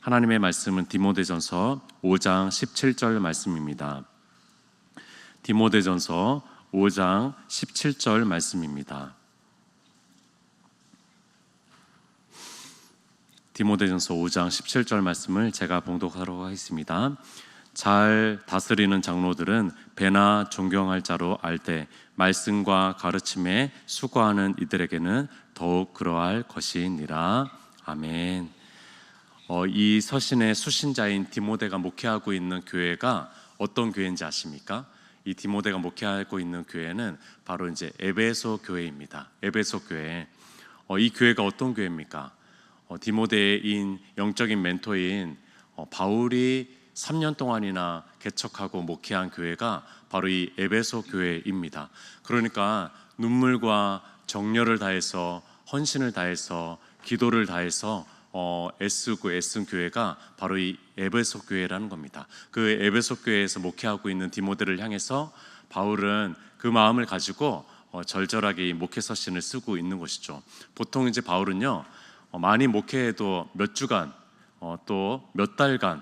하나님의 말씀은 디모데전서 5장 17절 말씀입니다. 디모데전서 5장 17절 말씀입니다. 디모데전서 5장 17절 말씀을 제가 봉독하도록 하겠습니다. 잘 다스리는 장로들은 배나 존경할 자로 알 때 말씀과 가르침에 수고하는 이들에게는 더욱 그러할 것이니라. 아멘. 이 서신의 수신자인 디모데가 목회하고 있는 교회가 어떤 교회인지 아십니까? 이 디모데가 목회하고 있는 교회는 바로 이제 에베소 교회입니다. 에베소 교회. 이 교회가 어떤 교회입니까? 디모데의 영적인 멘토인 바울이 3년 동안이나 개척하고 목회한 교회가 바로 이 에베소 교회입니다. 그러니까 눈물과 정열을 다해서 헌신을 다해서 기도를 다해서 애쓴 교회가 바로 이 에베소 교회라는 겁니다. 그 에베소 교회에서 목회하고 있는 디모데를 향해서 바울은 그 마음을 가지고 절절하게 이 목회 서신을 쓰고 있는 것이죠. 보통 이제 바울은요, 많이 목회해도 몇 주간 또 몇 달간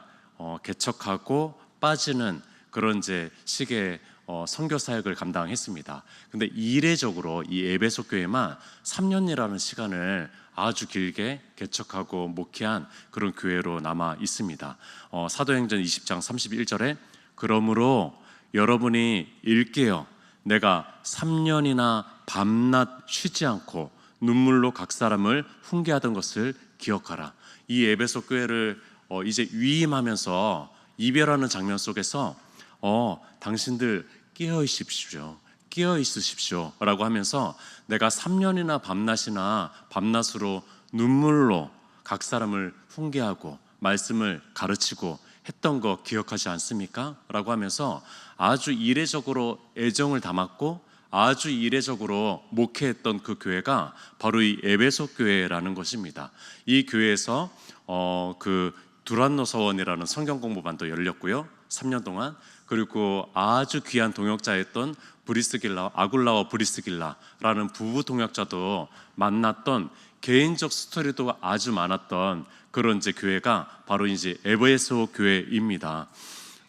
개척하고 빠지는 그런 이제 식의 선교 사역을 감당했습니다. 근데 이례적으로 이 에베소 교회만 3년이라는 시간을 아주 길게 개척하고 목회한 그런 교회로 남아 있습니다. 사도행전 20장 31절에 그러므로 여러분이 일깨어 내가 3년이나 밤낮 쉬지 않고 눈물로 각 사람을 훈계하던 것을 기억하라. 이 에베소 교회를 이제 위임하면서 이별하는 장면 속에서 당신들 깨어 있으십시오 라고 하면서 내가 3년이나 밤낮으로 눈물로 각 사람을 훈계하고 말씀을 가르치고 했던 거 기억하지 않습니까? 라고 하면서 아주 이례적으로 애정을 담았고 아주 이례적으로 목회했던 그 교회가 바로 이 에베소 교회라는 것입니다. 이 교회에서 그 두란노 서원이라는 성경 공부반도 열렸고요, 3년 동안. 그리고 아주 귀한 동역자였던 아굴라와 브리스길라라는 부부 동역자도 만났던 개인적 스토리도 아주 많았던 그런 이제 교회가 바로 이제 에베소 교회입니다.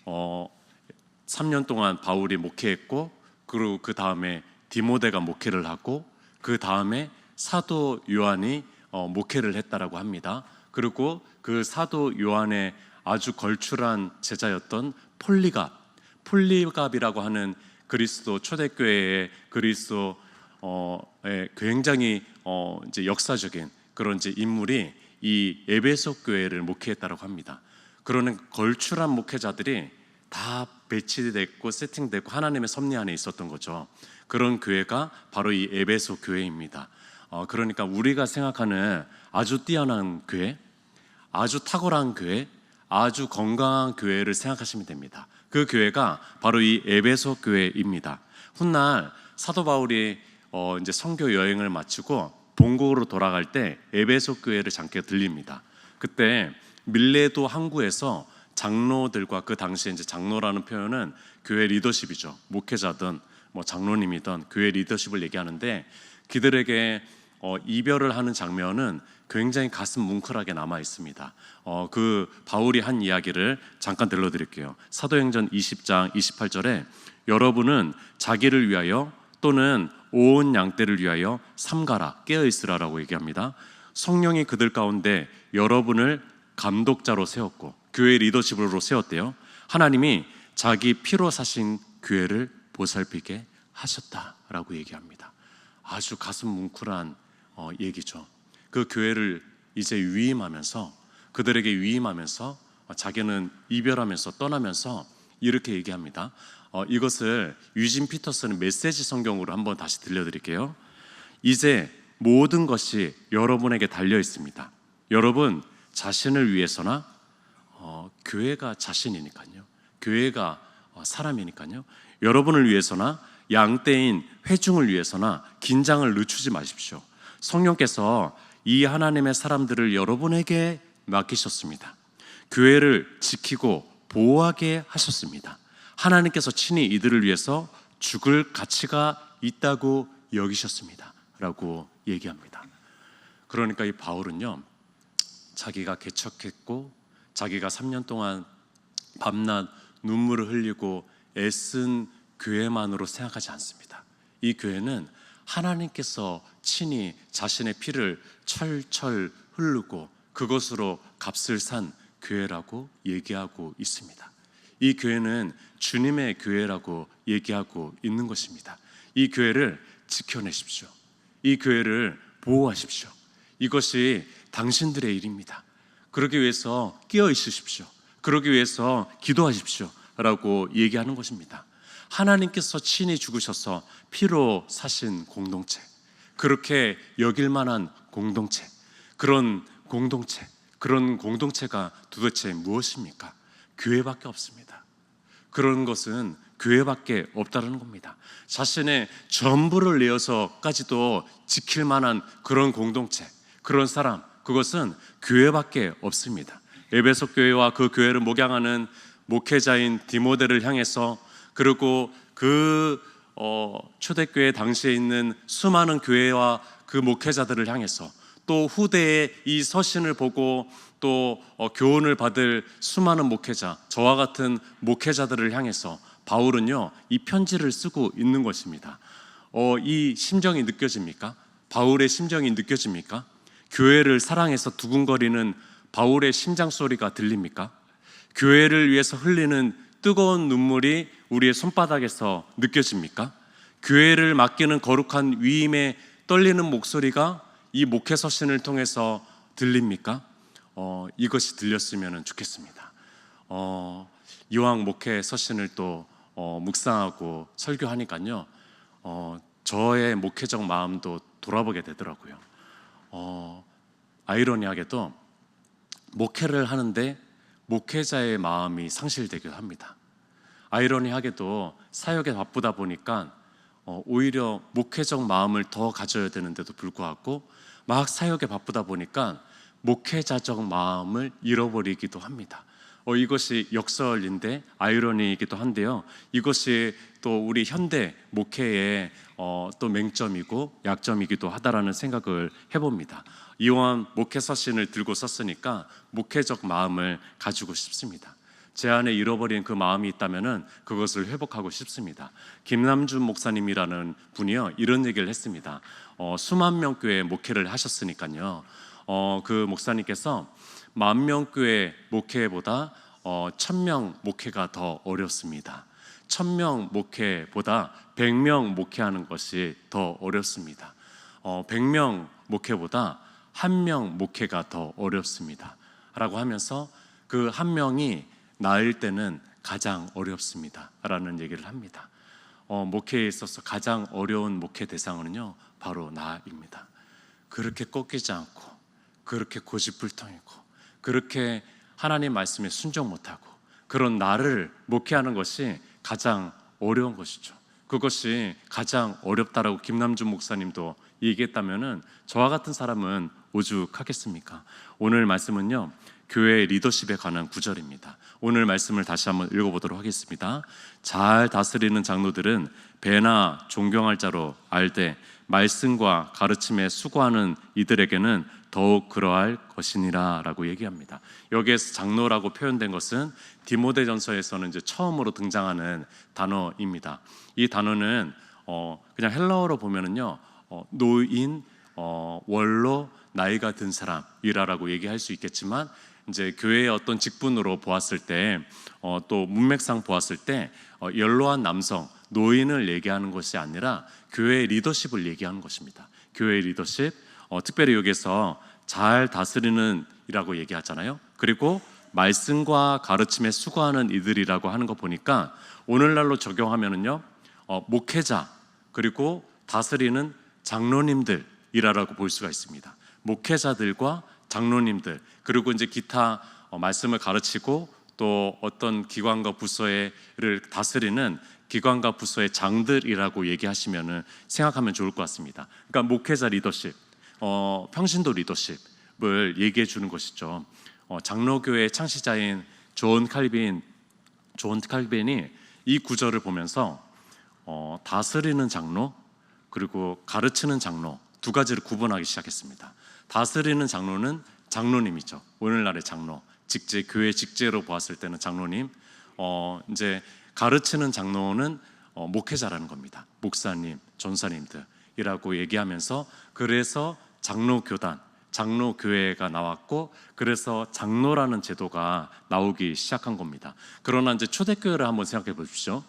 3년 동안 바울이 목회했고, 그리고 그 다음에 디모데가 목회를 하고, 그 다음에 사도 요한이 목회를 했다라고 합니다. 그리고 그 사도 요한의 아주 걸출한 제자였던 폴리갑이라고 하는 그리스도 초대교회의 굉장히 이제 역사적인 그런 이제 인물이 이 에베소 교회를 목회했다라고 합니다. 그러는 걸출한 목회자들이 다 배치됐고 세팅됐고 하나님의 섭리 안에 있었던 거죠. 그런 교회가 바로 이 에베소 교회입니다. 그러니까 우리가 생각하는 아주 뛰어난 교회, 아주 탁월한 교회, 아주 건강한 교회를 생각하시면 됩니다. 그 교회가 바로 이 에베소 교회입니다. 훗날 사도 바울이 이제 선교 여행을 마치고 본국으로 돌아갈 때 에베소 교회를 잠깐 들립니다. 그때 밀레도 항구에서 장로들과, 그 당시에 이제 장로라는 표현은 교회 리더십이죠. 목회자든 뭐 장로님이든 교회 리더십을 얘기하는데, 그들에게 이별을 하는 장면은 굉장히 가슴 뭉클하게 남아 있습니다. 그 바울이 한 이야기를 잠깐 들려드릴게요. 사도행전 20장 28절에 여러분은 자기를 위하여 또는 온 양떼를 위하여 삼가라, 깨어있으라라고 얘기합니다. 성령이 그들 가운데 여러분을 감독자로 세웠고 교회 리더십으로 세웠대요. 하나님이 자기 피로 사신 교회를 보살피게 하셨다라고 얘기합니다. 아주 가슴 뭉클한 얘기죠. 그 교회를 이제 그들에게 위임하면서 자기는 이별하면서 떠나면서 이렇게 얘기합니다. 이것을 유진 피터슨의 메시지 성경으로 한번 다시 들려드릴게요. 이제 모든 것이 여러분에게 달려 있습니다. 여러분 자신을 위해서나 교회가 자신이니까요, 교회가 사람이니까요, 여러분을 위해서나 양떼인 회중을 위해서나 긴장을 늦추지 마십시오. 성령께서 이 하나님의 사람들을 여러분에게 맡기셨습니다. 교회를 지키고 보호하게 하셨습니다. 하나님께서 친히 이들을 위해서 죽을 가치가 있다고 여기셨습니다 라고 얘기합니다. 그러니까 이 바울은요, 자기가 개척했고 자기가 3년 동안 밤낮 눈물을 흘리고 애쓴 교회만으로 생각하지 않습니다. 이 교회는 하나님께서 친히 자신의 피를 철철 흐르고 그것으로 값을 산 교회라고 얘기하고 있습니다. 이 교회는 주님의 교회라고 얘기하고 있는 것입니다. 이 교회를 지켜내십시오. 이 교회를 보호하십시오. 이것이 당신들의 일입니다. 그러기 위해서 끼어 있으십시오. 그러기 위해서 기도하십시오 라고 얘기하는 것입니다. 하나님께서 친히 죽으셔서 피로 사신 공동체, 그렇게 여길 만한 공동체, 그런 공동체가 도대체 무엇입니까? 교회밖에 없습니다. 그런 것은 교회밖에 없다는 겁니다. 자신의 전부를 내어서까지도 지킬 만한 그런 공동체, 그런 사람, 그것은 교회밖에 없습니다. 에베소 교회와 그 교회를 목양하는 목회자인 디모데를 향해서, 그리고 그 초대교회 당시에 있는 수많은 교회와 그 목회자들을 향해서, 또 후대에 이 서신을 보고 또 교훈을 받을 수많은 목회자, 저와 같은 목회자들을 향해서 바울은요, 이 편지를 쓰고 있는 것입니다. 이 심정이 느껴집니까? 바울의 심정이 느껴집니까? 교회를 사랑해서 두근거리는 바울의 심장 소리가 들립니까? 교회를 위해서 흘리는 뜨거운 눈물이 우리의 손바닥에서 느껴집니까? 교회를 맡기는 거룩한 위임에 떨리는 목소리가 이 목회 서신을 통해서 들립니까? 이것이 들렸으면 좋겠습니다. 이왕 목회 서신을 또 묵상하고 설교하니까요, 저의 목회적 마음도 돌아보게 되더라고요. 아이러니하게도 목회를 하는데 목회자의 마음이 상실되기도 합니다. 아이러니하게도 사역에 바쁘다 보니까 오히려 목회적 마음을 더 가져야 되는데도 불구하고 막 사역에 바쁘다 보니까 목회자적 마음을 잃어버리기도 합니다. 이것이 역설인데 아이러니이기도 한데요, 이것이 또 우리 현대 목회의 또 맹점이고 약점이기도 하다라는 생각을 해봅니다. 이왕 목회 서신을 들고 썼으니까 목회적 마음을 가지고 싶습니다. 제 안에 잃어버린 그 마음이 있다면은 그것을 회복하고 싶습니다. 김남준 목사님이라는 분이요, 이런 얘기를 했습니다. 수만 명 교회 목회를 하셨으니까요, 그 목사님께서 10,000명 교회 목회보다 1,000명 목회가 더 어렵습니다. 1,000명 목회보다 100명 목회하는 것이 더 어렵습니다. 100명 목회보다 1명 목회가 더 어렵습니다 라고 하면서 그 한 명이 나을 때는 가장 어렵습니다 라는 얘기를 합니다. 목회에 있어서 가장 어려운 목회 대상은요, 바로 나입니다. 그렇게 꺾이지 않고, 그렇게 고집불통이고, 그렇게 하나님 말씀에 순종 못하고, 그런 나를 목회하는 것이 가장 어려운 것이죠. 그것이 가장 어렵다라고 김남준 목사님도 얘기했다면은 저와 같은 사람은 오죽하겠습니까? 오늘 말씀은요, 교회 리더십에 관한 구절입니다. 오늘 말씀을 다시 한번 읽어보도록 하겠습니다. 잘 다스리는 장로들은 배나 존경할 자로 알되 말씀과 가르침에 수고하는 이들에게는 더욱 그러할 것이니라 라고 얘기합니다. 여기에서 장로라고 표현된 것은 디모데전서에서는 이제 처음으로 등장하는 단어입니다. 이 단어는 그냥 헬라어로 보면은요, 노인, 원로, 나이가 든 사람이라고 얘기할 수 있겠지만, 이제 교회의 어떤 직분으로 보았을 때, 또 문맥상 보았을 때 연로한 남성, 노인을 얘기하는 것이 아니라 교회의 리더십을 얘기하는 것입니다. 교회의 리더십, 특별히 여기서 잘 다스리는 이라고 얘기하잖아요. 그리고 말씀과 가르침에 수고하는 이들이라고 하는 거 보니까 오늘날로 적용하면은요, 목회자 그리고 다스리는 장로님들이라고 볼 수가 있습니다. 목회자들과 장로님들, 그리고 이제 기타 말씀을 가르치고 또 어떤 기관과 부서를 다스리는 기관과 부서의 장들이라고 얘기하시면은 생각하면 좋을 것 같습니다. 그러니까 목회자 리더십, 평신도 리더십을 얘기해 주는 것이죠. 장로교회 창시자인 존 칼빈이 이 구절을 보면서 다스리는 장로 그리고 가르치는 장로 두 가지를 구분하기 시작했습니다. 다스리는 장로는 장로님이죠. 오늘날의 장로. 직제, 교회 직제로 보았을 때는 장로님, 이제 가르치는 장로는 목회자라는 겁니다. 목사님, 전사님들이라고 얘기하면서, 그래서 장로교단, 장로교회가 나왔고, 그래서 장로라는 제도가 나오기 시작한 겁니다. 그러나 이제 초대교회를 한번 생각해 보십시오.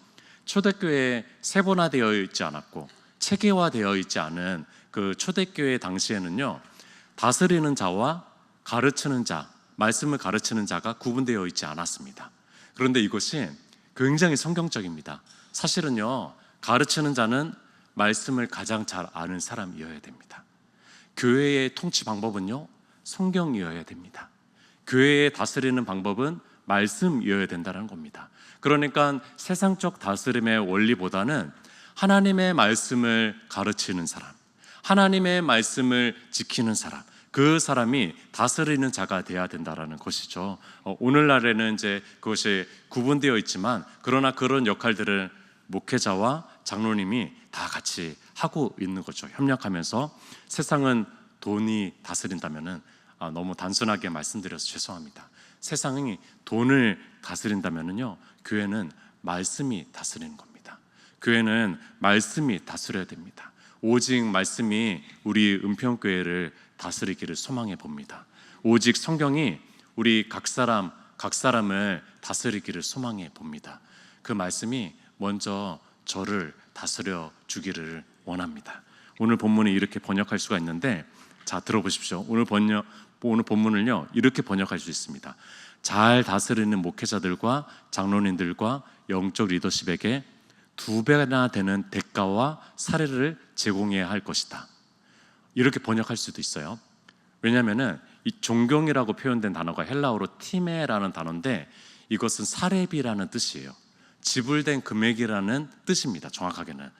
초대교회에 세분화되어 있지 않았고 체계화되어 있지 않은 그 초대교회 당시에는요, 다스리는 자와 가르치는 자, 말씀을 가르치는 자가 구분되어 있지 않았습니다. 그런데 이것이 굉장히 성경적입니다. 사실은요, 가르치는 자는 말씀을 가장 잘 아는 사람이어야 됩니다. 교회의 통치 방법은요, 성경이어야 됩니다. 교회에 다스리는 방법은 말씀이어야 된다는 겁니다. 그러니까 세상적 다스림의 원리보다는 하나님의 말씀을 가르치는 사람, 하나님의 말씀을 지키는 사람, 그 사람이 다스리는 자가 되어야 된다는 것이죠. 오늘날에는 이제 그것이 구분되어 있지만, 그러나 그런 역할들을 목회자와 장로님이 다 같이 하고 있는 거죠. 협력하면서. 세상은 돈이 다스린다면은, 너무 단순하게 말씀드려서 죄송합니다. 세상이 돈을 다스린다면은요, 교회는 말씀이 다스리는 겁니다. 교회는 말씀이 다스려야 됩니다. 오직 말씀이 우리 은평교회를 다스리기를 소망해 봅니다. 오직 성경이 우리 각 사람을 다스리기를 소망해 봅니다. 그 말씀이 먼저 저를 다스려 주기를 원합니다. 오늘 본문이 이렇게 번역할 수가 있는데, 자, 들어보십시오. 오늘 본문을요, 이렇게 번역할 수 있습니다. 잘 다스리는 목회자들과 장로님들과 영적 리더십에게 2배나 되는 대가와 사례를 제공해야 할 것이다. 이렇게 번역할 수도 있어요. 왜냐하면 이 존경이라고 표현된 단어가 헬라어로 티메라는 단어인데, 이것은 사례비라는 뜻이에요. 지불된 금액이라는 뜻입니다. 정확하게는.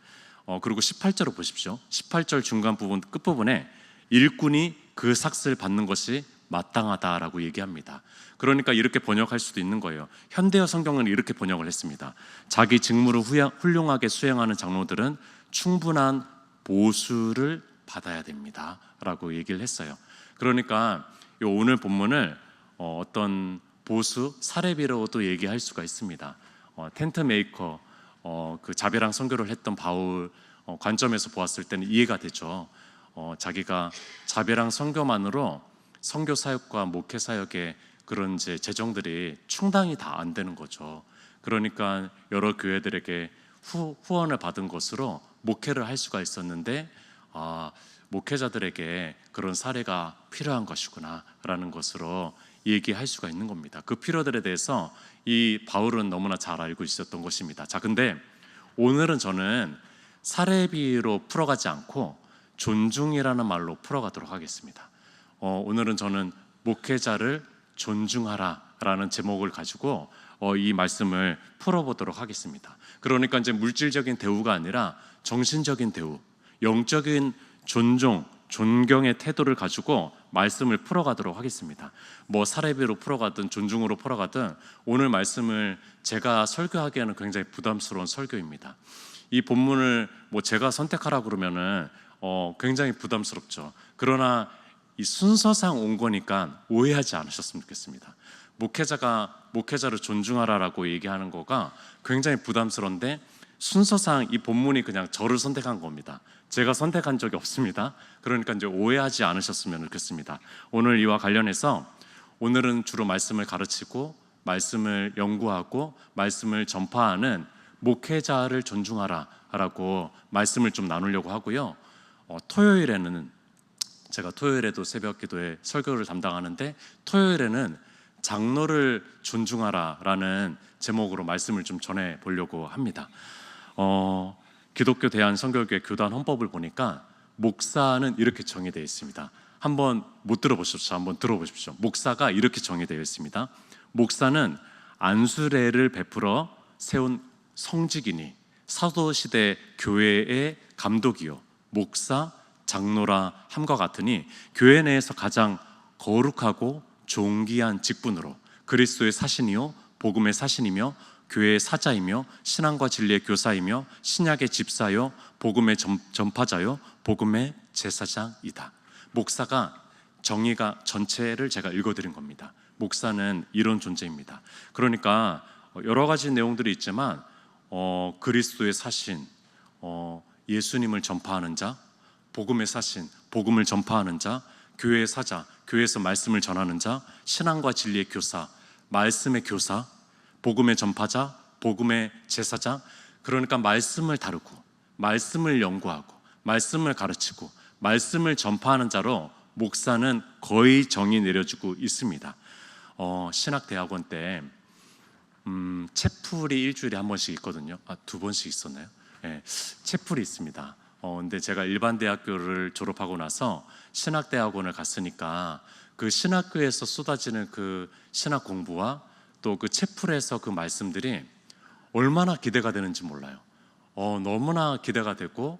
그리고 18절을 보십시오. 18절 중간 부분, 끝부분에 일꾼이 그 삭스를 받는 것이 마땅하다라고 얘기합니다. 그러니까 이렇게 번역할 수도 있는 거예요. 현대어 성경은 이렇게 번역을 했습니다. 자기 직무를 훌륭하게 수행하는 장로들은 충분한 보수를 받아야 됩니다 라고 얘기를 했어요. 그러니까 오늘 본문을 어떤 보수, 사례비로도 얘기할 수가 있습니다. 텐트 메이커, 그 자베랑 선교를 했던 바울 관점에서 보았을 때는 이해가 되죠. 자기가 자베랑 선교만으로 선교 사역과 목회 사역의 그런 이제 재정들이 충당이 다 안 되는 거죠. 그러니까 여러 교회들에게 후원을 받은 것으로 목회를 할 수가 있었는데, 목회자들에게 그런 사례가 필요한 것이구나 라는 것으로 얘기할 수가 있는 겁니다. 그 필요들에 대해서 이 바울은 너무나 잘 알고 있었던 것입니다. 자, 근데 오늘은 저는 사례비로 풀어가지 않고 존중이라는 말로 풀어가도록 하겠습니다. 오늘은 저는 목회자를 존중하라 라는 제목을 가지고 이 말씀을 풀어보도록 하겠습니다. 그러니까 이제 물질적인 대우가 아니라 정신적인 대우, 영적인 존중, 존경의 태도를 가지고 말씀을 풀어가도록 하겠습니다. 뭐 사례비로 풀어가든 존중으로 풀어가든 오늘 말씀을 제가 설교하기에는 굉장히 부담스러운 설교입니다. 이 본문을 뭐 제가 선택하라 그러면은 굉장히 부담스럽죠. 그러나 이 순서상 온 거니까 오해하지 않으셨으면 좋겠습니다. 목회자를 존중하라라고 얘기하는 거가 굉장히 부담스러운데, 순서상 이 본문이 그냥 저를 선택한 겁니다. 제가 선택한 적이 없습니다. 그러니까 이제 오해하지 않으셨으면 좋겠습니다. 오늘 이와 관련해서 오늘은 주로 말씀을 가르치고 말씀을 연구하고 말씀을 전파하는 목회자를 존중하라라고 말씀을 좀 나누려고 하고요. 토요일에는 제가 토요일에도 새벽 기도에 설교를 담당하는데, 토요일에는 장로를 존중하라라는 제목으로 말씀을 좀 전해 보려고 합니다. 기독교 대한선교회 교단 헌법을 보니까 목사는 이렇게 정의되어 있습니다. 한번 못 들어보셨죠? 한번 들어보십시오. 목사가 이렇게 정의되어 있습니다. 목사는 안수례를 베풀어 세운 성직이니 사도시대 교회의 감독이요 목사, 장로라 함과 같으니 교회 내에서 가장 거룩하고 존귀한 직분으로 그리스도의 사신이요 복음의 사신이며 교회의 사자이며 신앙과 진리의 교사이며 신약의 집사요 복음의 전파자요 복음의 제사장이다. 목사가 정의가 전체를 제가 읽어드린 겁니다. 목사는 이런 존재입니다. 그러니까 여러 가지 내용들이 있지만 그리스도의 사신, 예수님을 전파하는 자, 복음의 사신, 복음을 전파하는 자, 교회의 사자, 교회에서 말씀을 전하는 자, 신앙과 진리의 교사, 말씀의 교사, 복음의 전파자, 복음의 제사장. 그러니까 말씀을 다루고 말씀을 연구하고 말씀을 가르치고 말씀을 전파하는 자로 목사는 거의 정의 내려주고 있습니다. 신학대학원 때 채플이 일주일에 한 번씩 있거든요. 두 번씩 있었나요? 네, 채플이 있습니다. 근데 제가 일반 대학교를 졸업하고 나서 신학대학원을 갔으니까 그 신학교에서 쏟아지는 그 신학 공부와 또 그 채플에서 그 말씀들이 얼마나 기대가 되는지 몰라요. 너무나 기대가 되고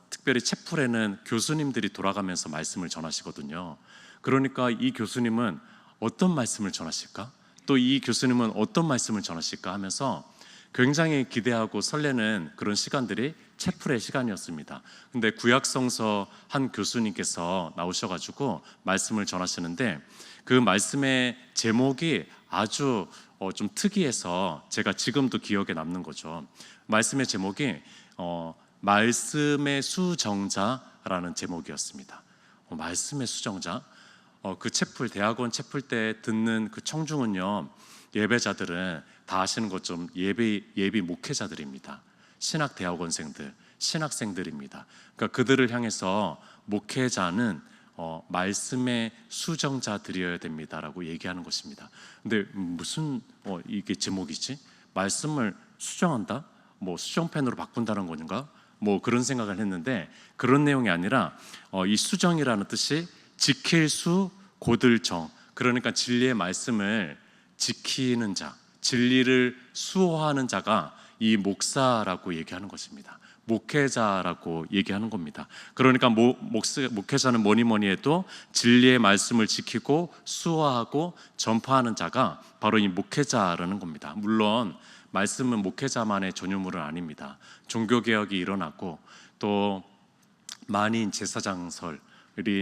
특별히 채플에는 교수님들이 돌아가면서 말씀을 전하시거든요. 그러니까 이 교수님은 어떤 말씀을 전하실까? 또 이 교수님은 어떤 말씀을 전하실까 하면서 굉장히 기대하고 설레는 그런 시간들이 채플의 시간이었습니다. 근데 구약성서 한 교수님께서 나오셔가지고 말씀을 전하시는데 그 말씀의 제목이 아주 좀 특이해서 제가 지금도 기억에 남는 거죠. 말씀의 제목이 말씀의 수정자라는 제목이었습니다. 말씀의 수정자. 그 채플, 대학원 채플 때 듣는 그 청중은요, 예배자들은 다 아시는 것처럼 예비 목회자들입니다. 신학 대학원생들, 신학생들입니다. 그러니까 그들을 향해서 목회자는 말씀의 수정자들이어야 됩니다라고 얘기하는 것입니다. 근데 무슨 이게 제목이지? 말씀을 수정한다? 뭐 수정펜으로 바꾼다는 건가? 뭐 그런 생각을 했는데 그런 내용이 아니라 이 수정이라는 뜻이 지킬 수 곧을 정, 그러니까 진리의 말씀을 지키는 자, 진리를 수호하는 자가 이 목사라고 얘기하는 것입니다. 목회자라고 얘기하는 겁니다. 그러니까 목회자는 뭐니 해도 진리의 말씀을 지키고 수호하고 전파하는 자가 바로 이 목회자라는 겁니다. 물론 말씀은 목회자만의 전유물은 아닙니다. 종교개혁이 일어났고 또 만인 제사장설이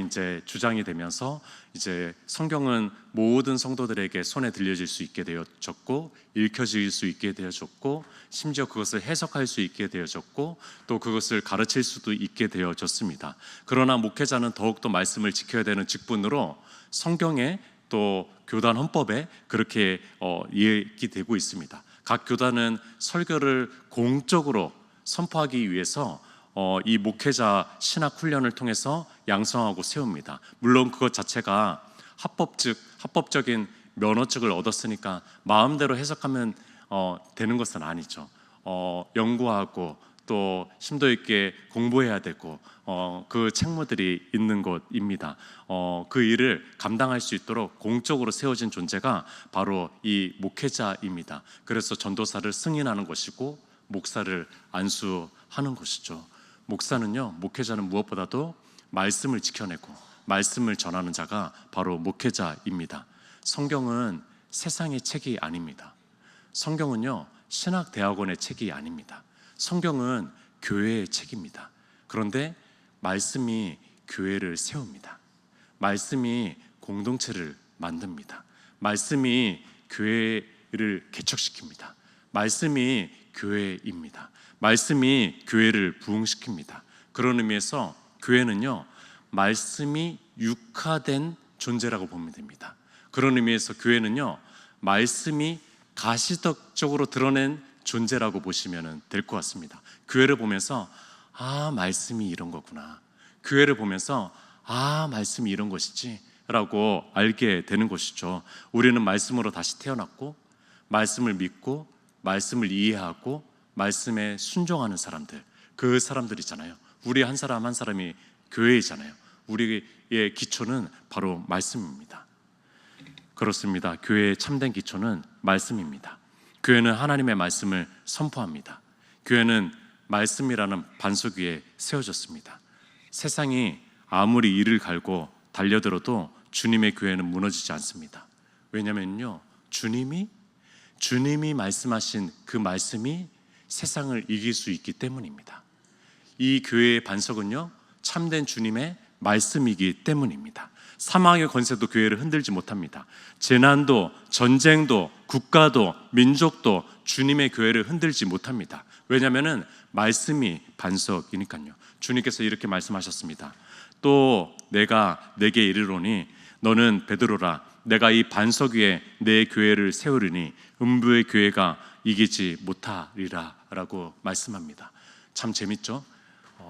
이제 주장이 되면서 이제 성경은 모든 성도들에게 손에 들려질 수 있게 되어졌고 읽혀질 수 있게 되어졌고 심지어 그것을 해석할 수 있게 되어졌고 또 그것을 가르칠 수도 있게 되어졌습니다. 그러나 목회자는 더욱더 말씀을 지켜야 되는 직분으로 성경에 또 교단 헌법에 그렇게 얘기되고 있습니다. 각 교단은 설교를 공적으로 선포하기 위해서 이 목회자 신학 훈련을 통해서 양성하고 세웁니다. 물론 그것 자체가 합법적인 면허증을 얻었으니까 마음대로 해석하면 되는 것은 아니죠. 연구하고 또 심도 있게 공부해야 되고 그 책무들이 있는 것입니다. 그 일을 감당할 수 있도록 공적으로 세워진 존재가 바로 이 목회자입니다. 그래서 전도사를 승인하는 것이고 목사를 안수하는 것이죠. 목사는요, 목회자는 무엇보다도 말씀을 지켜내고 말씀을 전하는 자가 바로 목회자입니다. 성경은 세상의 책이 아닙니다. 성경은요, 신학대학원의 책이 아닙니다. 성경은 교회의 책입니다. 그런데 말씀이 교회를 세웁니다. 말씀이 공동체를 만듭니다. 말씀이 교회를 개척시킵니다. 말씀이 교회입니다. 말씀이 교회를 부흥시킵니다. 그런 의미에서 교회는요, 말씀이 육화된 존재라고 보면 됩니다. 그런 의미에서 교회는요, 말씀이 가시적으로 드러낸 존재라고 보시면 될 것 같습니다. 교회를 보면서 말씀이 이런 거구나. 교회를 보면서 말씀이 이런 것이지 라고 알게 되는 것이죠. 우리는 말씀으로 다시 태어났고 말씀을 믿고 말씀을 이해하고 말씀에 순종하는 사람들, 그 사람들이잖아요. 우리 한 사람 한 사람이 교회이잖아요. 우리의 기초는 바로 말씀입니다. 그렇습니다. 교회의 참된 기초는 말씀입니다. 교회는 하나님의 말씀을 선포합니다. 교회는 말씀이라는 반석 위에 세워졌습니다. 세상이 아무리 이를 갈고 달려들어도 주님의 교회는 무너지지 않습니다. 왜냐면요, 주님이 말씀하신 그 말씀이 세상을 이길 수 있기 때문입니다. 이 교회의 반석은요, 참된 주님의 말씀이기 때문입니다. 사망의 권세도 교회를 흔들지 못합니다. 재난도, 전쟁도, 국가도, 민족도 주님의 교회를 흔들지 못합니다. 왜냐하면 말씀이 반석이니까요. 주님께서 이렇게 말씀하셨습니다. 또 내가 내게 이르노니 너는 베드로라, 내가 이 반석 위에 내 교회를 세우리니 음부의 교회가 이기지 못하리라 라고 말씀합니다. 참 재밌죠?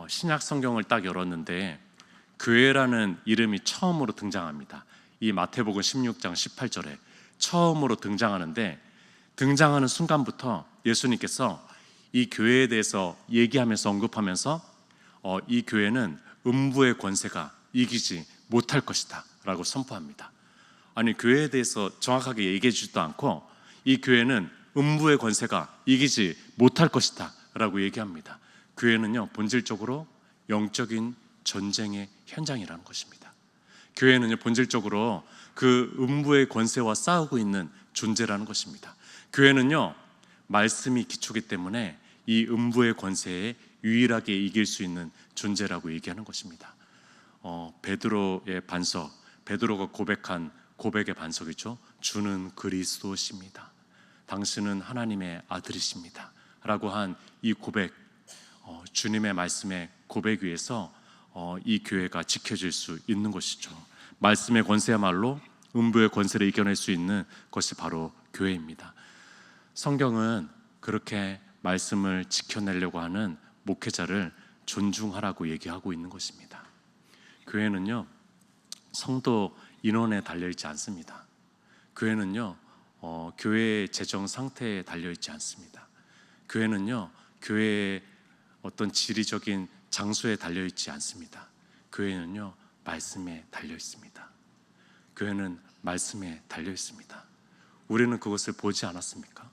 신약 성경을 딱 열었는데 교회라는 이름이 처음으로 등장합니다. 이 마태복음 16장 18절에 처음으로 등장하는데, 등장하는 순간부터 예수님께서 이 교회에 대해서 얘기하면서 언급하면서 이 교회는 음부의 권세가 이기지 못할 것이다 라고 선포합니다. 아니, 교회에 대해서 정확하게 얘기해 주지도 않고 이 교회는 음부의 권세가 이기지 못할 것이다 라고 얘기합니다. 교회는요, 본질적으로 영적인 전쟁의 현장이라는 것입니다. 교회는요, 본질적으로 그 음부의 권세와 싸우고 있는 존재라는 것입니다. 교회는요, 말씀이 기초기 때문에 이 음부의 권세에 유일하게 이길 수 있는 존재라고 얘기하는 것입니다. 베드로의 반석, 베드로가 고백한 고백의 반석이죠. 주는 그리스도십니다. 당신은 하나님의 아들이십니다 라고 한 이 고백, 주님의 말씀의 고백 위에서 이 교회가 지켜질 수 있는 것이죠. 말씀의 권세야말로 음부의 권세를 이겨낼 수 있는 것이 바로 교회입니다. 성경은 그렇게 말씀을 지켜내려고 하는 목회자를 존중하라고 얘기하고 있는 것입니다. 교회는요, 성도 인원에 달려있지 않습니다. 교회는요, 교회의 재정 상태에 달려있지 않습니다. 교회는요, 교회의 어떤 지리적인 장소에 달려있지 않습니다. 교회는요, 말씀에 달려있습니다. 교회는 말씀에 달려있습니다. 우리는 그것을 보지 않았습니까?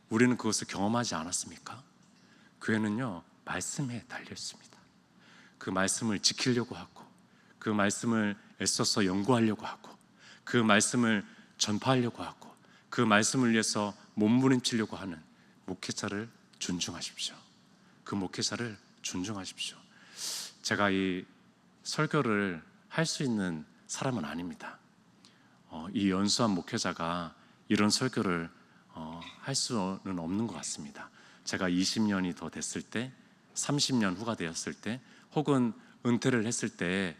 우리는 그것을 경험하지 않았습니까? 교회는요, 말씀에 달려있습니다. 그 말씀을 지키려고 하고, 그 말씀을 애써서 연구하려고 하고, 그 말씀을 전파하려고 하고, 그 말씀을 위해서 몸부림치려고 하는 목회자를 존중하십시오. 그 목회자를 존중하십시오. 제가 이 설교를 할 수 있는 사람은 아닙니다. 이 연수한 목회자가 이런 설교를 할 수는 없는 것 같습니다. 제가 20년이 더 됐을 때, 30년 후가 되었을 때, 혹은 은퇴를 했을 때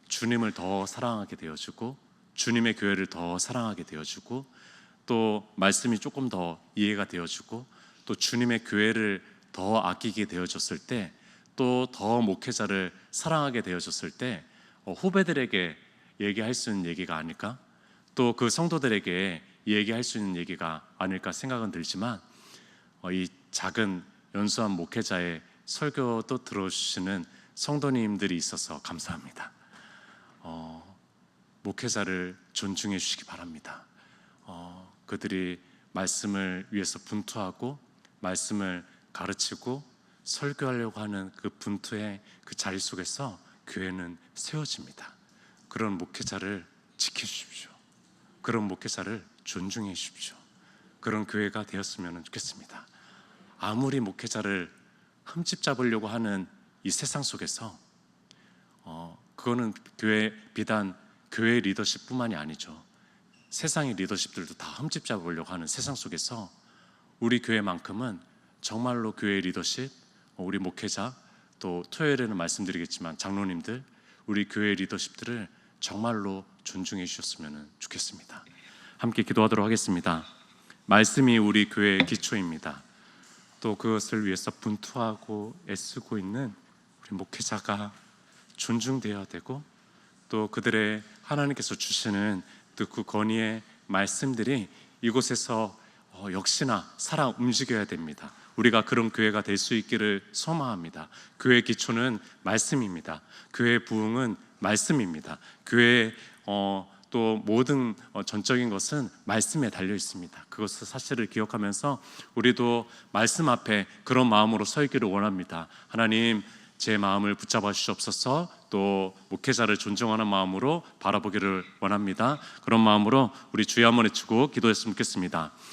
주님을 더 사랑하게 되어주고, 주님의 교회를 더 사랑하게 되어주고, 또 말씀이 조금 더 이해가 되어주고, 또 주님의 교회를 더 아끼게 되어졌을 때, 또 더 목회자를 사랑하게 되어졌을 때 후배들에게 얘기할 수 있는 얘기가 아닐까? 또 그 성도들에게 얘기할 수 있는 얘기가 아닐까 생각은 들지만, 이 작은 연수한 목회자의 설교도 들어주시는 성도님들이 있어서 감사합니다. 목회자를 존중해 주시기 바랍니다. 그들이 말씀을 위해서 분투하고 말씀을 가르치고 설교하려고 하는 그 분투의 그 자리 속에서 교회는 세워집니다. 그런 목회자를 지켜주십시오. 그런 목회자를 존중해 주십시오. 그런 교회가 되었으면 좋겠습니다. 아무리 목회자를 흠집 잡으려고 하는 이 세상 속에서 그거는 비단 교회 리더십뿐만이 아니죠. 세상의 리더십들도 다 흠집 잡으려고 하는 세상 속에서 우리 교회만큼은 정말로 교회 리더십, 우리 목회자, 또 토요일에는 말씀드리겠지만 장로님들, 우리 교회 리더십들을 정말로 존중해 주셨으면 좋겠습니다. 함께 기도하도록 하겠습니다. 말씀이 우리 교회의 기초입니다. 또 그것을 위해서 분투하고 애쓰고 있는 우리 목회자가 존중되어야 되고, 또 그들의 하나님께서 주시는 그 건의의 말씀들이 이곳에서 역시나 살아 움직여야 됩니다. 우리가 그런 교회가 될 수 있기를 소망합니다. 교회의 기초는 말씀입니다. 교회의 부흥은 말씀입니다. 교회의 또 모든 전적인 것은 말씀에 달려 있습니다. 그것을 사실을 기억하면서 우리도 말씀 앞에 그런 마음으로 서 있기를 원합니다. 하나님, 제 마음을 붙잡아 주시옵소서. 또 목회자를 존중하는 마음으로 바라보기를 원합니다. 그런 마음으로 우리 주여 한번 외치고 기도했으면 좋겠습니다.